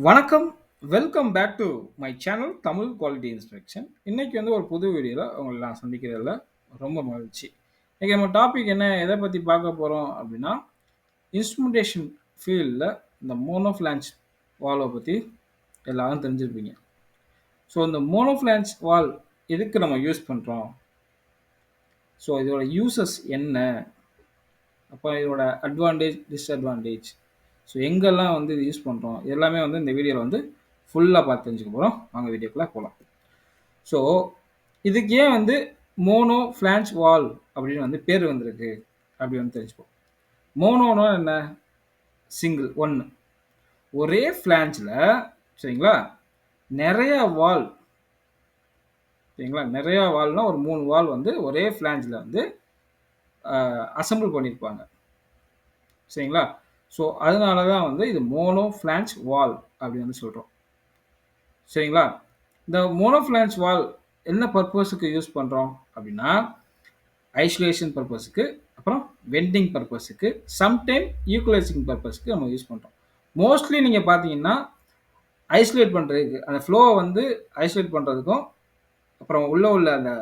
வணக்கம். Welcome back to my channel Tamil quality inspection. இன்னைக்கு வந்து ஒரு புது வீடியோல உங்கள நான் சந்திக்கிறதுல ரொம்ப மகிழ்ச்சி. இன்னைக்கு நம்ம டாபிக் எத பத்தி பார்க்க போறோம் அப்படின்னா, இன்ஸ்ட்ருமென்டேஷன் ஃபீல்ட்ல இந்த மோனோ ஃபிளான்ஜ் வால்வ பத்தி எல்லாரும் தெரிஞ்சிருப்பீங்க. ஸோ இந்த மோனோ ஃபிளான்ஜ் வால்வ் எதுக்கு நம்ம யூஸ் பண்றோம்? ஸோ இதோட யூசஸ் என்ன? அப்ப இதோட அட்வான்டேஜ், டிஸ்அட்வான்டேஜ். ஸோ எங்கெல்லாம் வந்து இது யூஸ் பண்றோம்? எல்லாமே வந்து இந்த வீடியோல வந்து ஃபுல்லா பார்த்து தெரிஞ்சுக்க போறோம். வாங்க வீடியோக்குள்ள போலாம். ஸோ இதுக்கு ஏன் வந்து மோனோ ஃபிளான்ஜ் வால்வ் அப்படின்னு வந்து பேர் வந்திருக்கு அப்படி வந்து தெரிஞ்சுப்போம். மோனோனா என்ன? சிங்கிள் ஒன்று. ஒரே ஃபிளான்ஜில் சரிங்களா நிறைய வால் சரிங்களா நிறைய வால்னா ஒரு 3 வால் வந்து ஒரே ஃபிளான்ஜில் வந்து அசம்பிள் பண்ணியிருப்பாங்க சரிங்களா. ஸோ அதனால தான் வந்து இது மோனோ ஃபிளான்ஜ் வால் அப்படின்னு வந்து சொல்கிறோம் சரிங்களா. இந்த மோனோ ஃபிளான்ஜ் வால் என்ன பர்பஸுக்கு யூஸ் பண்ணுறோம் அப்படின்னா, ஐசோலேஷன் பர்பஸுக்கு, அப்புறம் வெண்டிங் பர்பஸுக்கு, சம்டைம் ஈக்குவலைசிங் பர்பஸுக்கு நம்ம யூஸ் பண்ணுறோம். மோஸ்ட்லி நீங்கள் பார்த்தீங்கன்னா ஐசோலேட் பண்ணுறதுக்கு, அந்த ஃப்ளோவை வந்து ஐசோலேட் பண்ணுறதுக்கும், அப்புறம் உள்ள அந்த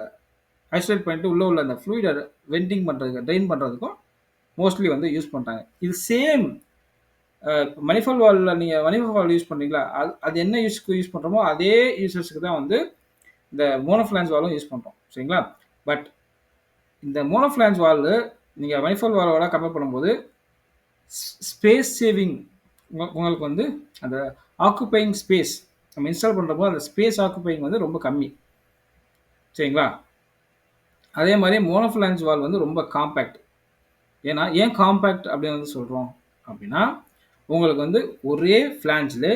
ஐசோலேட் பண்ணிட்டு உள்ள அந்த ஃப்ளூயிடை வெண்டிங் பண்ணுறதுக்கு, ட்ரெயின் பண்ணுறதுக்கும் மோஸ்ட்லி வந்து யூஸ் பண்ணுறாங்க. இது சேம் மணிஃபால் வால்வில் நீங்கள் மணிஃபால் வால் யூஸ் பண்ணுறீங்களா, அது என்ன யூஸ்க்கு யூஸ் பண்ணுறோமோ அதே யூசர்ஸுக்கு தான் வந்து இந்த மோனோஃபிளான்ஜ் வால்வும் யூஸ் பண்ணுறோம் சரிங்களா. பட் இந்த மோனோஃபிளான்ஜ் வால்வு நீங்கள் மணிஃபால் வால்வோட கம்பேர் பண்ணும்போது ஸ்பேஸ் சேவிங் உங்களுக்கு வந்து அந்த ஆக்குப்பைங் ஸ்பேஸ் நம்ம இன்ஸ்டால் பண்ணுறப்போ அந்த ஸ்பேஸ் ஆக்குப்பைங் வந்து ரொம்ப கம்மி சரிங்களா. அதே மாதிரி மோனோஃபிளான்ஜ் வால் வந்து ரொம்ப காம்பேக்ட். ஏன் காம்பேக்ட் அப்படின்னு வந்து சொல்கிறோம் அப்படின்னா, உங்களுக்கு வந்து ஒரே ஃபிளான்ஜில்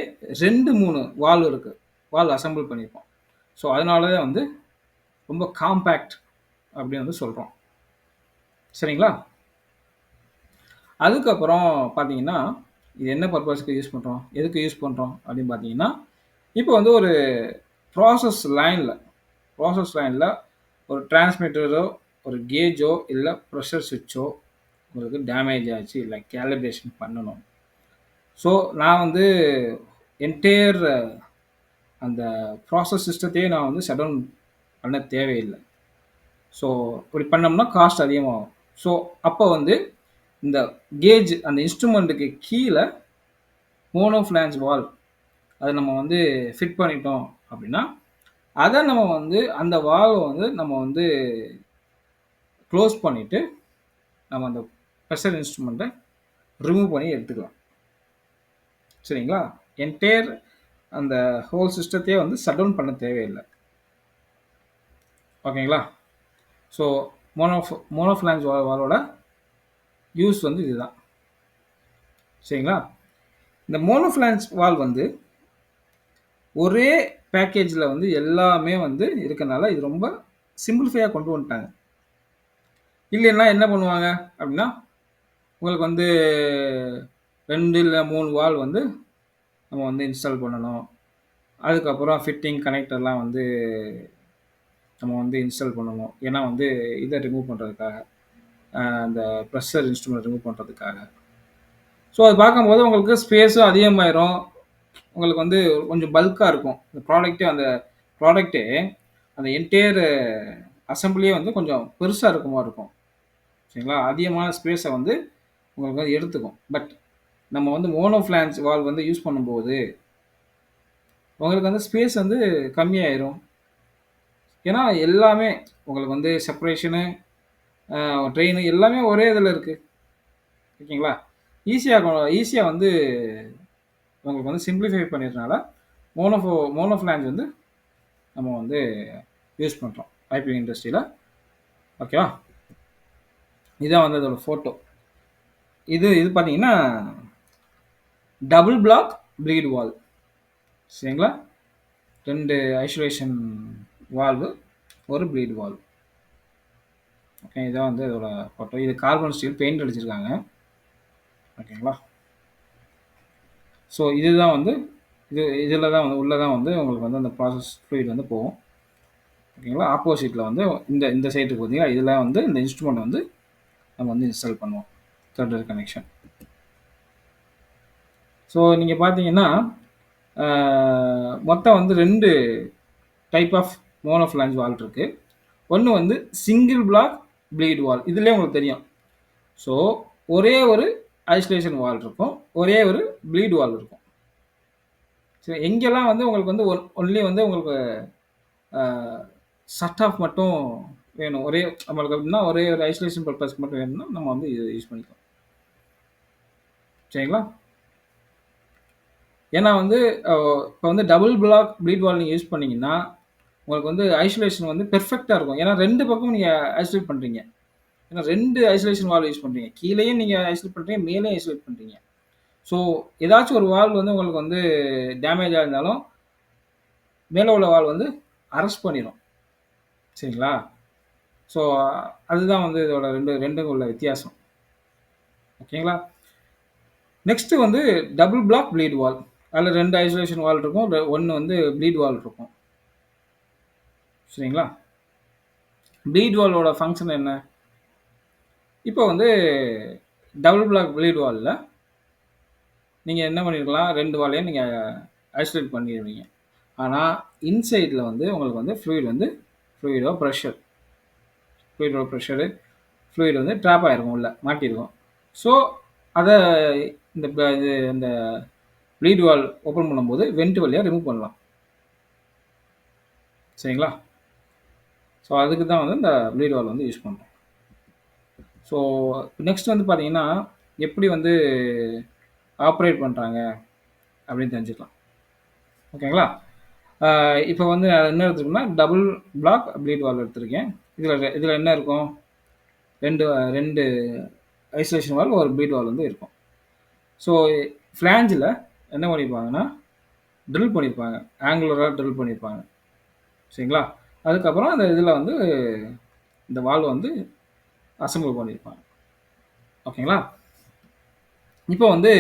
2-3 வால்வ் இருக்குது, வால்வ் அசம்பிள் பண்ணியிருப்போம். ஸோ அதனால தான் வந்து ரொம்ப காம்பேக்ட் அப்படின்னு வந்து சொல்கிறோம் சரிங்களா. அதுக்கப்புறம் பார்த்தீங்கன்னா, இது என்ன பர்பஸ்க்கு யூஸ் பண்ணுறோம், எதுக்கு யூஸ் பண்ணுறோம் அப்படின்னு பார்த்தீங்கன்னா, இப்போ வந்து ஒரு ப்ராசஸ் லைனில் ஒரு டிரான்ஸ்மிட்டரோ, ஒரு கேஜோ, இல்லை ப்ரெஷர் சுவிட்சோ உங்களுக்கு டேமேஜ் ஆச்சு, இல்லை கேலிப்ரேஷன் பண்ணணும். ஸோ நான் வந்து என்டையர் அந்த ப்ராசஸ் சிஸ்டத்தையே நான் வந்து ஷட் டவுன் பண்ண தேவையில்லை. ஸோ இப்படி பண்ணோம்னா காஸ்ட் அதிகமாகும். ஸோ அப்போ வந்து இந்த கேஜ் அந்த இன்ஸ்ட்ருமெண்ட்டுக்கு கீழே மோனோஃபிளான்ஜ் வால்வ் அதை நம்ம வந்து ஃபிட் பண்ணிட்டோம் அப்படின்னா, அதை நம்ம வந்து அந்த வால்வை வந்து நம்ம வந்து க்ளோஸ் பண்ணிவிட்டு நம்ம அந்த ப்ரெஷர் இன்ஸ்ட்ருமெண்ட்டை ரிமூவ் பண்ணி எடுத்துக்கலாம் சரிங்களா. என்டையர் அந்த ஹோல் சிஸ்டத்தையே வந்து ஷட் டவுன் பண்ண தேவையில்லை ஓகேங்களா. ஸோ மோனோஃபிளான்ஜ் வால்வோட யூஸ் வந்து இதுதான் சரிங்களா. இந்த மோனோஃபிளான்ஜ் வால்வ் வந்து ஒரே பேக்கேஜில் வந்து எல்லாமே வந்து இருக்கனால இது ரொம்ப சிம்பிளிஃபையாக கொண்டு வந்துட்டாங்க. இல்லைன்னா என்ன பண்ணுவாங்க அப்படின்னா, உங்களுக்கு வந்து 2 இல்லை 3 வால் வந்து நம்ம வந்து இன்ஸ்டால் பண்ணணும். அதுக்கப்புறம் ஃபிட்டிங் கனெக்டர்லாம் வந்து நம்ம வந்து இன்ஸ்டால் பண்ணணும். ஏன்னா வந்து இதை ரிமூவ் பண்ணுறதுக்காக, அந்த ப்ரெஷர் இன்ஸ்ட்ருமெண்ட் ரிமூவ் பண்ணுறதுக்காக. ஸோ அது பார்க்கும்போது உங்களுக்கு ஸ்பேஸும் அதிகமாயிரும். உங்களுக்கு வந்து கொஞ்சம் பல்காக இருக்கும் இந்த ப்ராடக்ட்டே அந்த என்டையர் அசம்பிளியே வந்து கொஞ்சம் பெருசாக இருக்க மாதிரி இருக்கும் சரிங்களா. அதிகமான ஸ்பேஸை வந்து உங்களுக்கு வந்து எடுத்துக்கும். பட் நம்ம வந்து மோனோஃபிளான்ஜ் வால்வ் வந்து யூஸ் பண்ணும்போது உங்களுக்கு வந்து ஸ்பேஸ் வந்து கம்மியாயிரும். ஏன்னா எல்லாமே உங்களுக்கு வந்து செப்பரேஷனு, ட்ரெயின் எல்லாமே ஒரே இதில் இருக்குது ஓகேங்களா. ஈஸியாக வந்து உங்களுக்கு வந்து சிம்பிளிஃபை பண்ணிடுறதுனால மோனோஃபிளான்ஜ் வந்து நம்ம வந்து யூஸ் பண்ணுறோம் பைப்பிங் இண்டஸ்ட்ரியில் ஓகேவா. இதுதான் வந்து அதோட ஃபோட்டோ. இது பார்த்தீங்கன்னா டபுள் பிளாக் ப்ளீட் வால்வ் சரிங்களா. 2 ஐசோலேஷன் வால்வு, ஒரு ப்ளீட் வால்வ் ஓகே. இதான் வந்து இதோட ஃபோட்டோ. இது கார்பன் ஸ்டீல் பெயிண்ட் அடிச்சிருக்காங்க ஓகேங்களா. ஸோ இதுதான் வந்து இதில் தான் வந்து உள்ளே தான் வந்து உங்களுக்கு வந்து அந்த ப்ராசஸ் ஃப்ளூயிட் வந்து போகும் ஓகேங்களா. ஆப்போசிட்டில் வந்து இந்த சைட்டுக்கு பார்த்தீங்கன்னா இதில் வந்து இந்த இன்ஸ்ட்ருமெண்ட் வந்து நம்ம வந்து இன்ஸ்டால் பண்ணுவோம், த்ரெட்டட் கனெக்ஷன். ஸோ நீங்கள் பார்த்தீங்கன்னா மொத்தம் வந்து 2 டைப் ஆஃப் மோனோஃப்ளான்ஜ் வால் இருக்கு. ஒண்ணு வந்து சிங்கிள் பிளாக் ப்ளீட் வால். இதுலயே உங்களுக்கு தெரியும். ஸோ, ஒரே ஒரு ஐசோலேஷன் வால் இருக்கும். ஒரே ஒரு ப்ளீட் வால் இருக்கும். சரி, எங்கெல்லாம் வந்து உங்களுக்கு வந்து ஒன்லி வந்து உங்களுக்கு அ ஷட் ஆஃப் மட்டும் வேணும். ஒரே நம்மளுக்கு எப்படின்னா, ஒரே ஒரு ஐசோலேஷன் பர்ப்பஸ்க்கு மட்டும் வேணும்னா, நம்ம வந்து இத யூஸ் பண்ணிக்கலாம். சரிங்களா? ஏன்னா வந்து அ இப்ப வந்து டபுள் பிளாக் ப்ளீட் வால் நீங்க யூஸ் பண்ணீங்கன்னா, உங்களுக்கு வந்து ஐசோலேஷன் வந்து பெர்ஃபெக்ட்டா இருக்கும். ஏன்னா 2 பக்கமும் நீங்க ஐசோலேட் பண்றீங்க. ஏன்னா 2 ஐசோலேஷன் வால் யூஸ் பண்றீங்க. கீழயும் நீங்க ஐசோலேட் பண்றீங்க, மேலேயும் ஐசோலேட் பண்றீங்க. ஸோ, ஏதாச்சும் ஒரு வால் வந்து உங்களுக்கு வந்து டேமேஜ் ஆயிருந்தாலும், மேல உள்ள வால் வந்து அரெஸ்ட் பண்ணிரும். சரிங்களா? ஸோ, அதுதான் வந்து இதோட 2க்கும் உள்ள வித்தியாசம். ஓகேங்களா? நெக்ஸ்ட் வந்து டபுள் பிளாக் ப்ளீட் வால். அதுல 2 ஐசோலேஷன் வால் இருக்கும். 1 வந்து ப்ளீட் வால் இருக்கும். சரிங்களா? ப்ளீட் வாலோட ஃபங்ஷன் என்ன? இப்போ வந்து டபுள் பிளாக் ப்ளீட் வால்ல நீங்க என்ன பண்ணியிருக்கலாம், 2 வாலையும் நீங்க ஐசோலேட் பண்ணிருவீங்க. ஆனா, இன்சைட்ல வந்து உங்களுக்கு வந்து ஃப்ளூயிடோ பிரஷர் ஃப்ளூயிடோட பிரஷரு, ஃப்ளூயிட் வந்து ட்ராப் ஆயிருக்கும் உள்ள, மாட்டியிருக்கும். ஸோ, அத இந்த ப்ளீட் வால் ஓப்பன் பண்ணும்போது வென்ட் வழியா ரிமூவ் பண்ணலாம். சரிங்களா? ஸோ, அதுக்கு தான் வந்து இந்த ப்ளீட் வால் வந்து யூஸ் பண்றோம். ஸோ, நெக்ஸ்ட் வந்து பார்த்தீங்கன்னா, எப்படி வந்து ஆப்பரேட் பண்றாங்க அப்படின்னு தெரிஞ்சுக்கலாம். ஓகேங்களா? இப்போ வந்து நான் என்ன எடுத்துருக்கேன்னா, டபுள் பிளாக் ப்ளீட் வால் எடுத்திருக்கேன். இதுல என்ன இருக்கும்? 2 ஐசோலேஷன் வால், ஒரு ப்ளீட் வால் வந்து இருக்கும். ஸோ, ஃப்ளாஞ்சில என்ன பண்ணியிருப்பாங்கன்னா, ட்ரில் பண்ணியிருப்பாங்க. ஆங்குலரா ட்ரில் பண்ணியிருப்பாங்க. சரிங்களா? அதுக்கப்புறம் அந்த இதில வந்து இந்த வால்வ வந்து அசெம்பிள் பண்ணியிருப்பாங்க. ஓகேங்களா? இப்போ வந்து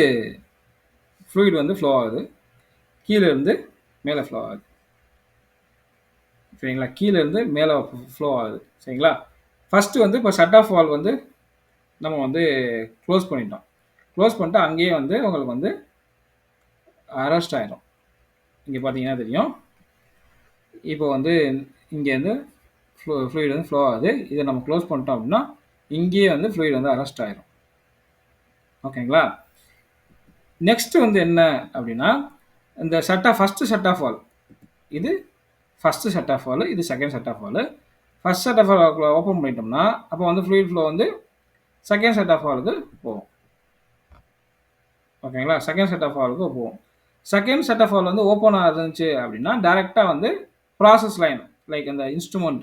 ஃப்ளூயிட் வந்து ஃப்ளோ ஆகுது. கீழ இருந்து மேல ஃப்ளோ ஆகுது. சரிங்களா? கீழ இருந்து மேல ஃப்ளோ ஆகுது. சரிங்களா? ஃபர்ஸ்ட் வந்து இப்போ ஷட் ஆஃப் வால்வ் வந்து நம்ம வந்து க்ளோஸ் பண்ணிட்டோம். க்ளோஸ் பண்ணிட்டு அங்கேயே வந்து உங்களுக்கு வந்து அரெஸ்ட் ஆயிரும். இங்க பார்த்தீங்கன்னா தெரியும். இப்போ வந்து இங்கேருந்து ஃப்ளூயிட் வந்து ஃப்ளோ ஆகுது. இதை நம்ம க்ளோஸ் பண்ணிட்டோம் அப்படின்னா, இங்கேயே வந்து ஃப்ளூயிட் வந்து அரெஸ்ட் ஆயிரும். ஓகேங்களா? நெக்ஸ்ட் வந்து என்ன அப்படின்னா, இந்த ஃபர்ஸ்ட் ஷட் ஆஃப் வால். இது ஃபர்ஸ்ட் ஷட் ஆஃப் வால், இது செகண்ட் ஷட் ஆஃப் வால். ஃபர்ஸ்ட் ஷட் ஆஃப் வால் ஓப்பன் பண்ணிட்டோம்னா, அப்போ வந்து ஃப்ளூயிட் ஃப்ளோ வந்து செகண்ட் ஷட் ஆஃப் வாலுக்கு போகும். ஓகேங்களா? செகண்ட் ஷட் ஆஃப் வாலுக்கு போகும். செகண்ட் ஷட் ஆஃப் வால் வந்து ஓப்பன் ஆகுதுச்சு அப்படின்னா, டைரக்டா வந்து ப்ராசஸ் லைன், லைக் அந்த இன்ஸ்ட்ருமெண்ட்,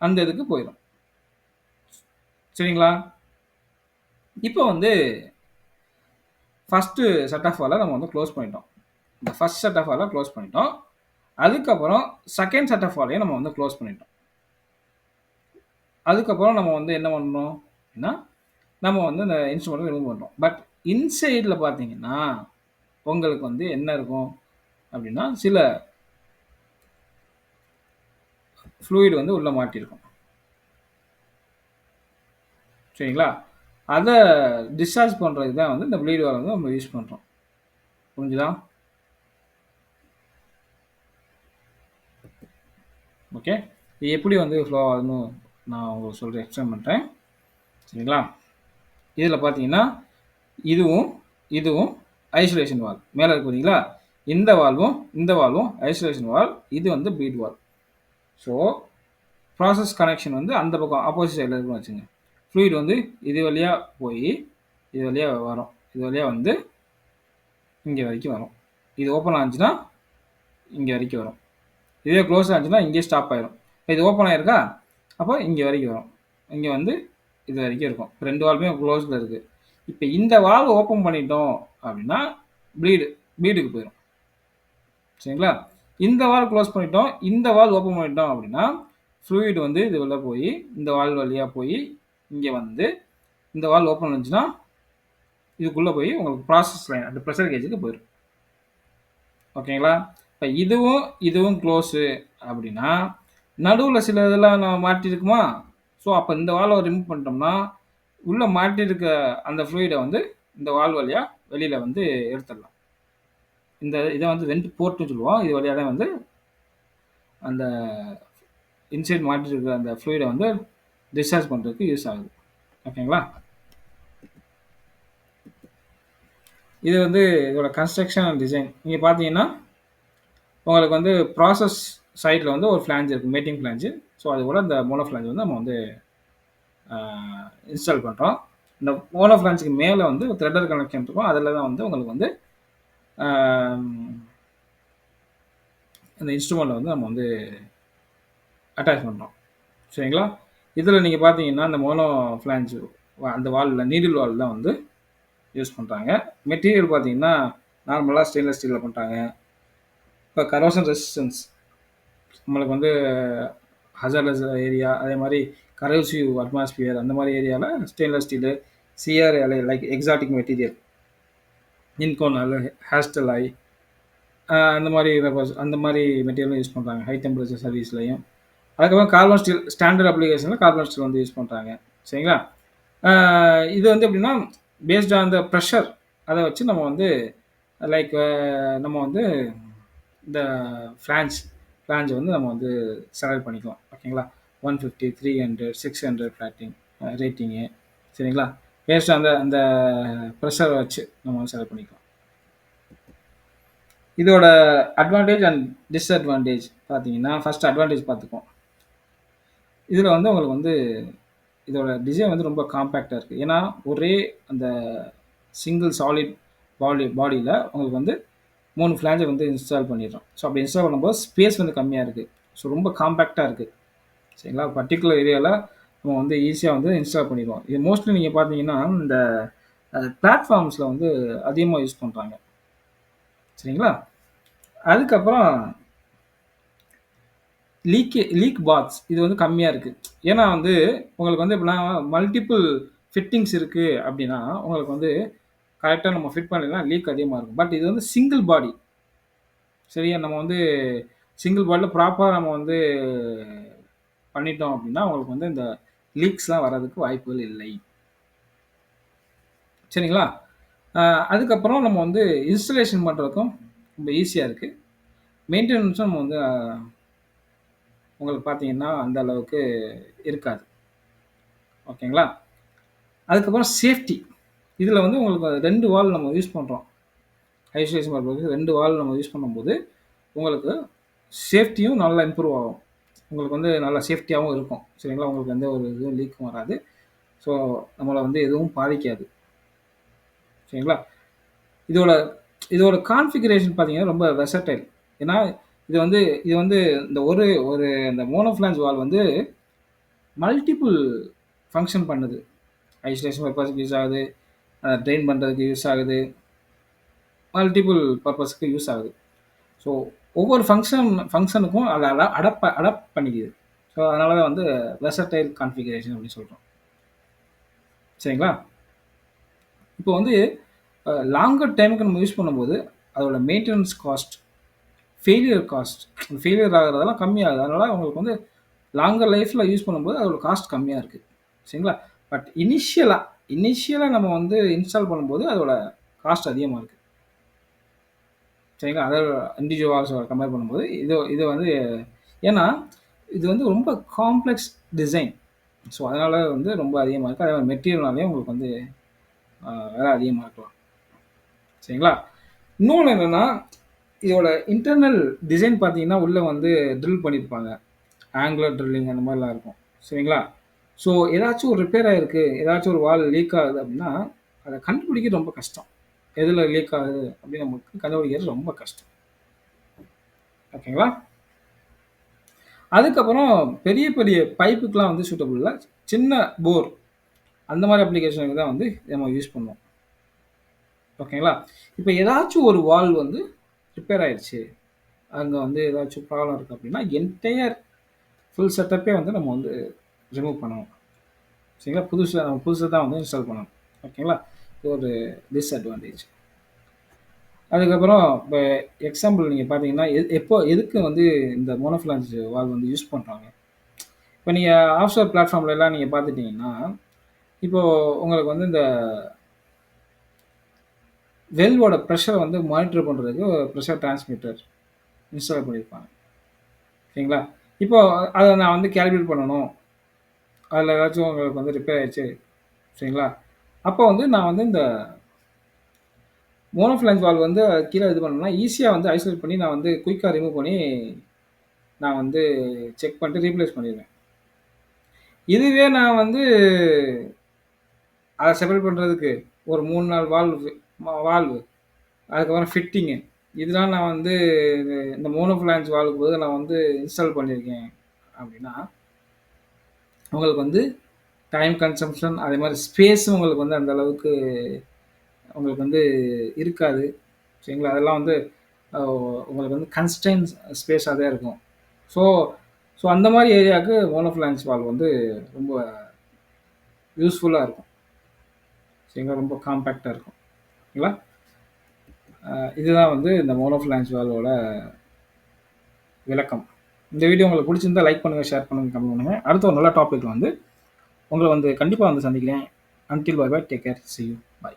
அந்த இதுக்கு போயிடும். சரிங்களா? இப்போ வந்து ஃபர்ஸ்ட் ஷட் ஆஃப் வாலை நம்ம வந்து க்ளோஸ் பண்ணிட்டோம். இந்த ஃபர்ஸ்ட் ஷட் ஆஃப் வாலை க்ளோஸ் பண்ணிட்டோம். அதுக்கப்புறம் செகண்ட் ஷட் ஆஃப் வாலையும் நம்ம வந்து க்ளோஸ் பண்ணிட்டோம். அதுக்கப்புறம் நம்ம வந்து என்ன பண்ணணும் அப்படின்னா, நம்ம வந்து இந்த இன்ஸ்ட்ருமெண்ட் ரிமூவ் பண்ணுறோம். பட் இன்சைடில் பார்த்தீங்கன்னா, உங்களுக்கு வந்து என்ன இருக்கும் அப்படின்னா, சில ஃப்ளூயிட் வந்து உள்ள மாட்டியிருக்கும். சரிங்களா? அதை டிஸ்சார்ஜ் பண்ணுறதுக்கு தான் வந்து இந்த ப்ளீட் வால் வந்து நம்ம யூஸ் பண்ணுறோம். புரிஞ்சுதா? ஓகே. இது எப்படி வந்து ஃப்ளோ ஆகுதுன்னு நான் உங்களுக்கு சொல்கிறேன், எக்ஸ்பிளைன் பண்ணுறேன். சரிங்களா? இதில் பார்த்தீங்கன்னா, இதுவும் இதுவும் ஐசோலேஷன் வால். மேலே இருக்கு பார்த்தீங்களா? இந்த வால்வும் ஐசோலேஷன் வால். இது வந்து ப்ளீட் வால். ஸோ, ப்ராசஸ் கனெக்ஷன் வந்து அந்த பக்கம் ஆப்போசிட் சைடில் இருக்குன்னு வச்சுங்க. ஃப்ளூயிட் வந்து இது வழியாக போய் இது வழியாக வரும். இது வழியாக வந்து இங்கே வரைக்கும் வரும். இது ஓப்பன் ஆச்சுன்னா இங்கே வரைக்கும் வரும். இதே க்ளோஸ் ஆச்சுன்னா இங்கே ஸ்டாப் ஆயிரும். இது ஓப்பன் ஆயிருக்கா, அப்போ இங்கே வரைக்கும் வரும். இங்கே வந்து இது வரைக்கும் இருக்கும். 2 வால்வுமே க்ளோஸில் இருக்குது. இப்போ இந்த வால்வ் ஓப்பன் பண்ணிட்டோம் அப்படின்னா ப்ளீடுக்கு போயிடும். சரிங்களா? இந்த வால்வ் க்ளோஸ் பண்ணிட்டோம், இந்த வால்வ் ஓப்பன் பண்ணிட்டோம் அப்படின்னா, ஃப்ளூயிட் வந்து இது உள்ள போய் இந்த வால்வ் வழியாக போய் இங்கே வந்து இந்த வால்வ் ஓப்பன் இருந்துச்சுன்னா இதுக்குள்ளே போய் உங்களுக்கு ப்ராசஸ் லைன் அந்த ப்ரெஷர் கேஜுக்கு போயிடும். ஓகேங்களா? இப்போ இதுவும் க்ளோஸு அப்படின்னா, நடுவில் சில இதெல்லாம் நம்ம மாட்டியிருக்குமா? ஸோ, அப்போ இந்த வால்வை ரிமூவ் பண்ணிட்டோம்னா, உள்ளே மாட்டியிருக்க அந்த ஃப்ளூயிடை வந்து இந்த வால்வ் வழியாக வெளியில் வந்து எடுத்துடலாம். இந்த இதை வந்து வெண்ட் போர்ட்னு சொல்லுவோம். இது வழியாக வந்து அந்த இன்சைட் மாட்டி இருக்கிற அந்த ஃப்ளூயிடை வந்து டிஸ்சார்ஜ் பண்ணுறதுக்கு யூஸ் ஆகுது. ஓகேங்களா? இது வந்து இதோட கன்ஸ்ட்ரக்ஷன் அண்ட் டிசைன். நீங்கள் பார்த்தீங்கன்னா உங்களுக்கு வந்து ப்ராசஸ் சைடில் வந்து ஒரு ஃப்ளாஞ்ச் இருக்குது, மேட்டிங் ஃப்ளாஞ்சு. ஸோ அது கூட இந்த மோனோ ஃப்ளாஞ்ச் வந்து நம்ம வந்து இன்ஸ்டால் பண்ணுறோம். இந்த மோனோ ஃப்ளாஞ்சுக்கு மேலே வந்து த்ரெட்டர் கனெக்ஷன் இருக்கும். அதில் தான் வந்து உங்களுக்கு வந்து இந்த இன்ஸ்ட்ருமெண்ட்டை வந்து நம்ம வந்து அட்டாச் பண்ணுறோம். சரிங்களா? இதில் நீங்கள் பார்த்தீங்கன்னா இந்த மோனோ ஃப்ளாஞ்ச் அந்த வாலில் நீடில் வால் தான் வந்து யூஸ் பண்ணுறாங்க. மெட்டீரியல் பார்த்தீங்கன்னா நார்மலாக ஸ்டெயின்லெஸ் ஸ்டீலில் பண்ணுறாங்க. இப்போ கரோஷன் ரெசிஸ்டன்ஸ் நம்மளுக்கு வந்து ஹசார்டஸ் ஏரியா, அதே மாதிரி கரோசிவ் அட்மாஸ்பியர் அந்த மாதிரி ஏரியாவில் stainless steel, CR like exotic material, Inconel, Hastelloy அந்த மாதிரி மெட்டீரியலும் யூஸ் பண்ணுறாங்க ஹை டெம்பரேச்சர் சர்வீஸ்லையும். அதுக்கப்புறம் கார்பன் ஸ்டீல் ஸ்டாண்டர்ட் அப்ளிகேஷனில் கார்பன் ஸ்டீல் வந்து யூஸ் பண்ணுறாங்க. சரிங்களா? இது வந்து எப்படின்னா பேஸ்ட் ஆன் த ப்ரெஷர் அதை வச்சு நம்ம வந்து லைக் நம்ம வந்து இந்த ஃப்ளான்ஜ் வந்து நம்ம வந்து செலக்ட் பண்ணிக்கலாம். ஓகேங்களா? 150, 300, 600 ஃப்ளாட்டிங் ரேட்டிங்கு. சரிங்களா? பேஸ்ட் அந்த அந்த ப்ரெஷரை வச்சு நம்ம வந்து செலக்ட் பண்ணிக்கலாம். இதோட அட்வான்டேஜ் அண்ட் டிஸ்அட்வான்டேஜ் பார்த்தீங்கன்னா, ஃபர்ஸ்ட் அட்வான்டேஜ் பார்த்துக்குவோம். இதில் வந்து உங்களுக்கு வந்து இதோட டிசைன் வந்து ரொம்ப காம்பேக்டாக இருக்குது. ஏன்னா ஒரே அந்த சிங்கிள் சாலிட் பாடியில் உங்களுக்கு வந்து 3 ஃப்ளாஞ்சை வந்து இன்ஸ்டால் பண்ணிடுறோம். ஸோ அப்படி இன்ஸ்டால் பண்ணும்போது ஸ்பேஸ் வந்து கம்மியாக இருக்குது. ஸோ ரொம்ப காம்பேக்டாக இருக்குது. சரிங்களா? பர்டிகுலர் ஏரியாவில் நம்ம வந்து ஈஸியாக வந்து இன்ஸ்டால் பண்ணிடுவோம். இது மோஸ்ட்லி நீங்கள் பார்த்தீங்கன்னா இந்த பிளாட்ஃபார்ம்ஸில் வந்து அதிகமாக யூஸ் பண்ணுறாங்க. சரிங்களா? அதுக்கப்புறம் லீக் பாத்ஸ் இது வந்து கம்மியாக இருக்குது. ஏன்னா வந்து உங்களுக்கு வந்து எப்படின்னா மல்டிபிள் ஃபிட்டிங்ஸ் இருக்குது அப்படின்னா உங்களுக்கு வந்து கரெக்டாக நம்ம ஃபிட் பண்ணலாம், லீக் அதிகமாக இருக்கும். பட் இது வந்து சிங்கிள் பாடி. சரியா? நம்ம வந்து சிங்கிள் பாடியில் ப்ராப்பராக நம்ம வந்து பண்ணிட்டோம் அப்படின்னா உங்களுக்கு வந்து இந்த லீக்ஸ்லாம் வர்றதுக்கு வாய்ப்புகள் இல்லை. சரிங்களா? அதுக்கப்புறம் நம்ம வந்து இன்ஸ்டலேஷன் பண்ணுறதுக்கும் ரொம்ப ஈஸியாக இருக்குது. மெயின்டெனன்ஸும் நம்ம வந்து உங்களுக்கு பார்த்தீங்கன்னா அந்த அளவுக்கு இருக்காது. ஓகேங்களா? அதுக்கப்புறம் சேஃப்டி. இதில் வந்து உங்களுக்கு 2 வால் நம்ம யூஸ் பண்ணுறோம். ஐசோலேஷன் பர்பஸ்க்கு 2 வால் நம்ம யூஸ் பண்ணும்போது உங்களுக்கு சேஃப்டியும் நல்லா இம்ப்ரூவ் ஆகும். உங்களுக்கு வந்து நல்லா சேஃப்டியாகவும் இருக்கும். சரிங்களா? உங்களுக்கு எந்த ஒரு இதுவும் லீக்கும் வராது. ஸோ நம்மளை வந்து எதுவும் பாதிக்காது. சரிங்களா? இதோட இதோட கான்ஃபிகரேஷன் பார்த்தீங்கன்னா ரொம்ப வெர்சடைல். ஏன்னா இது வந்து இந்த ஒரு ஒரு இந்த மோனோஃப்ளான்ஸ் வால் வந்து மல்டிபிள் ஃபங்க்ஷன் பண்ணுது. ஐசோலேஷன் பர்பஸ்க்கு யூஸ் ஆகுது, ட்ரெயின் பண்ணுறதுக்கு யூஸ் ஆகுது, மல்டிபிள் பர்பஸ்க்கு யூஸ் ஆகுது. ஸோ ஒவ்வொரு ஃபங்க்ஷனுக்கும் அதை அடாப்ட் பண்ணிக்குது. ஸோ அதனால தான் வந்து வெர்சடைல் கான்ஃபிகரேஷன் அப்படின்னு சொல்கிறோம். சரிங்களா? இப்போ வந்து லாங்கர் டைமுக்கு நம்ம யூஸ் பண்ணும்போது அதோட மெயின்டெனன்ஸ் காஸ்ட், ஃபெயிலியர் ஆகிறதெல்லாம் கம்மியாகுது. அதனால் உங்களுக்கு வந்து லாங்கர் லைஃப்பில் யூஸ் பண்ணும்போது அதோட காஸ்ட் கம்மியாக இருக்குது. சரிங்களா? பட் இனிஷியலாக நம்ம வந்து இன்ஸ்டால் பண்ணும்போது அதோட காஸ்ட் அதிகமாக இருக்குது. சரிங்களா? அதோட இண்டிவிஜுவல்ஸ் கம்பேர் பண்ணும்போது இது வந்து ஏன்னா இது வந்து ரொம்ப காம்ப்ளெக்ஸ் டிசைன். ஸோ அதனால் வந்து ரொம்ப அதிகமாக இருக்குது. அதே மாதிரி மெட்டீரியல்னாலே உங்களுக்கு வந்து விலை அதிகமாக இருக்கலாம். சரிங்களா? இன்னொன்று என்னென்னா இதோட இன்டர்னல் டிசைன் பார்த்தீங்கன்னா உள்ளே வந்து ட்ரில் பண்ணியிருப்பாங்க. ஆங்குலர் ட்ரில்லிங் அந்த மாதிரிலாம் இருக்கும். சரிங்களா? ஸோ ஏதாச்சும் ஒரு ரிப்பேர் ஆகிருக்கு, ஏதாச்சும் ஒரு வால் லீக் ஆகுது அப்படின்னா அதை கண்டுபிடிக்கிறது ரொம்ப கஷ்டம். எதில் லீக் ஆகுது அப்படின்னு நமக்கு கண்டுபிடிக்கிறது ரொம்ப கஷ்டம். ஓகேங்களா? அதுக்கப்புறம் பெரிய பெரிய பைப்புக்கெலாம் வந்து சூட்டபிள் இல்லை. சின்ன போர் அந்த மாதிரி அப்ளிகேஷனுக்கு தான் வந்து நம்ம யூஸ் பண்ணுவோம். ஓகேங்களா? இப்போ ஏதாச்சும் ஒரு வால் வந்து ரிப்பேர் ஆயிடுச்சு, அங்கே வந்து ஏதாச்சும் ப்ராப்ளம் இருக்குது அப்படின்னா என்டையர் ஃபுல் செட்டப்பே வந்து நம்ம வந்து ரிமூவ் பண்ணணும். சரிங்களா? நம்ம புதுசாக தான் வந்து இன்ஸ்டால் பண்ணணும். ஓகேங்களா? இது ஒரு டிஸ்அட்வான்டேஜ். அதுக்கப்புறம் இப்போ எக்ஸாம்பிள் நீங்கள் பார்த்தீங்கன்னா எதுக்கு வந்து இந்த மோனோஃப்ளான்ஸ் வால் வந்து யூஸ் பண்ணுறாங்க. இப்போ நீங்கள் ஆஃப்ஷோர் பிளாட்ஃபார்ம்லலாம் நீங்கள் பார்த்துட்டிங்கன்னா இப்போது உங்களுக்கு வந்து இந்த வெல்வோட ப்ரெஷரை வந்து மானிட்டர் பண்ணுறதுக்கு ப்ரெஷர் டிரான்ஸ்மிட்டர் இன்ஸ்டால் பண்ணியிருப்பாங்க. சரிங்களா? இப்போ அத நான் வந்து கால்குலேட் பண்ணணும். அதில ஏதாச்சும் உங்களுக்கு வந்து ரிப்பேர் ஆயிடுச்சு. சரிங்களா? அப்போ வந்து நான் வந்து இந்த மோனோஃப்ளான்ஜ் வால்வ் வந்து கீழ இது பண்ணணும்னா, ஈஸியா வந்து ஐசோலேட் பண்ணி நான் வந்து குயிக்கா ரிமூவ் பண்ணி, நான் வந்து செக் பண்ணிட்டு ரீப்ளேஸ் பண்ணிருவேன். இதுவே நான் வந்து அத செப்பரேட் பண்றதுக்கு ஒரு 3, 4 வால்வு அதுக்கப்புறம் ஃபிட்டிங்கு இதெல்லாம் நான் வந்து இந்த மோனோஃப்ளான்ஜ் வால்வுக்கு பதிலா நான் வந்து இன்ஸ்டால் பண்ணியிருக்கேன் அப்படின்னா, உங்களுக்கு வந்து டைம் கன்சம்ப்ஷன் அதே மாரி ஸ்பேஸும் உங்களுக்கு வந்து அந்த அளவுக்கு உங்களுக்கு வந்து இருக்காது. சரிங்களா? அதெல்லாம் வந்து அ உங்களுக்கு வந்து கன்ஸ்ட்ரெயின்ஸ் ஸ்பேஸா தான் இருக்கும். ஸோ ஸோ அந்த மாரி ஏரியாவுக்கு மோனோஃப்ளான்ஜ் வால்வ் வந்து ரொம்ப யூஸ்ஃபுல்லா இருக்கும். சரிங்களா? ரொம்ப காம்பேக்ட்டா இருக்கும். ஓகேங்களா? இதுதான் வந்து இந்த மோனோஃப்ளான்ஜ் வால்வோட விளக்கம். இந்த வீடியோ உங்களுக்கு புடிச்சிருந்தா லைக் பண்ணுங்க, ஷேர் பண்ணுங்க, கமெண்ட் பண்ணுங்க. அடுத்த ஒரு நல்ல டாபிக்ல வந்து உங்கள வந்து கண்டிப்பா வந்து சந்திக்கிறேன். Until bye bye. Take care. See you. By.